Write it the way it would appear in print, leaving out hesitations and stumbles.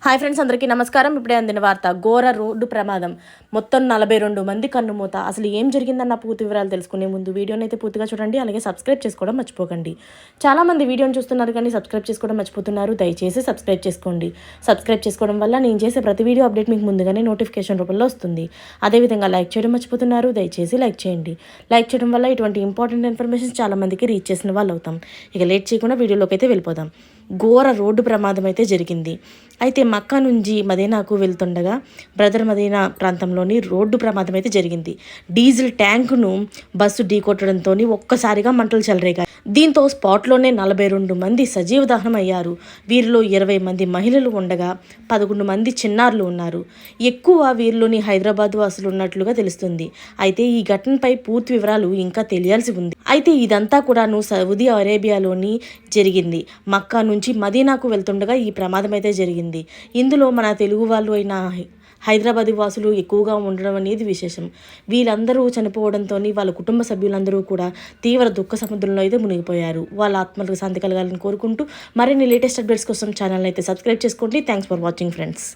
Hi friends, అందరికీ నమస్కారం. ఇప్పుడే అందిన వార్త. ఘోర రోడ్డు ప్రమాదం, మొత్తం 42 మంది కన్నుమూత. అసలు ఏం జరిగిందన్న పూర్తి వివరాలు తెలుసుకునే ముందు వీడియోని అయితే పూర్తిగా చూడండి, అలాగే సబ్స్క్రైబ్ చేసుకోవడం మర్చిపోకండి. చాలామంది వీడియోని చూస్తున్నారు కానీ సబ్స్క్రైబ్ చేసుకోవడం మర్చిపోతున్నారు. దయచేసి సబ్స్క్రైబ్ చేసుకోండి. సబ్స్క్రైబ్ చేసుకోవడం వల్ల నేను చేసే ప్రతి వీడియో అప్డేట్ మీకు ముందుగానే నోటిఫికేషన్ రూపంలో వస్తుంది. అదేవిధంగా లైక్ చేయడం మర్చిపోతున్నారు, దయచేసి లైక్ చేయండి. లైక్ చేయడం వల్ల ఇటువంటి ఇంపార్టెంట్ ఇన్ఫర్మేషన్ చాలామందికి రీచ్ చేసిన వాళ్ళు అవుతాం. ఇక లేట్ చేయకుండా వీడియోలోకి అయితే వెళ్ళిపోదాం. ఘోర రోడ్డు ప్రమాదం అయితే జరిగింది. అయితే మక్కా నుంచి మదీనాకు వెళ్తుండగా బ్రదర్ మదీనా ప్రాంతంలోని రోడ్డు ప్రమాదం అయితే జరిగింది. డీజిల్ ట్యాంకును బస్సు ఢీకొట్టడంతో ఒక్కసారిగా మంటలు చెలరేగాయి. దీంతో స్పాట్లోనే 42 మంది సజీవ దహనం అయ్యారు. వీరిలో 20 మంది మహిళలు ఉండగా 11 మంది చిన్నారులు ఉన్నారు. ఎక్కువ వీరిలోని హైదరాబాద్ వాసులు ఉన్నట్లుగా తెలుస్తుంది. అయితే ఈ ఘటనపై పూర్తి వివరాలు ఇంకా తెలియాల్సి ఉంది. అయితే ఇదంతా కూడాను సౌదీ అరేబియాలోని జరిగింది. మక్కా నుంచి మదీనాకు వెళ్తుండగా ఈ ప్రమాదం అయితే జరిగింది. ఇందులో మన తెలుగు వాళ్ళు అయిన హైదరాబాద్ వాసులు ఎక్కువగా ఉండడం అనేది విశేషం. వీళ్ళందరూ చనిపోవడంతో వాళ్ళ కుటుంబ సభ్యులందరూ కూడా తీవ్ర దుఃఖ సముద్రంలో అయితే మునిగిపోయారు. వాళ్ళ ఆత్మలకు శాంతి కలగాలని కోరుకుంటూ మరిన్ని లేటెస్ట్ అప్డేట్స్ కోసం ఛానల్ అయితే సబ్స్క్రైబ్ చేసుకోండి. Thanks for watching friends.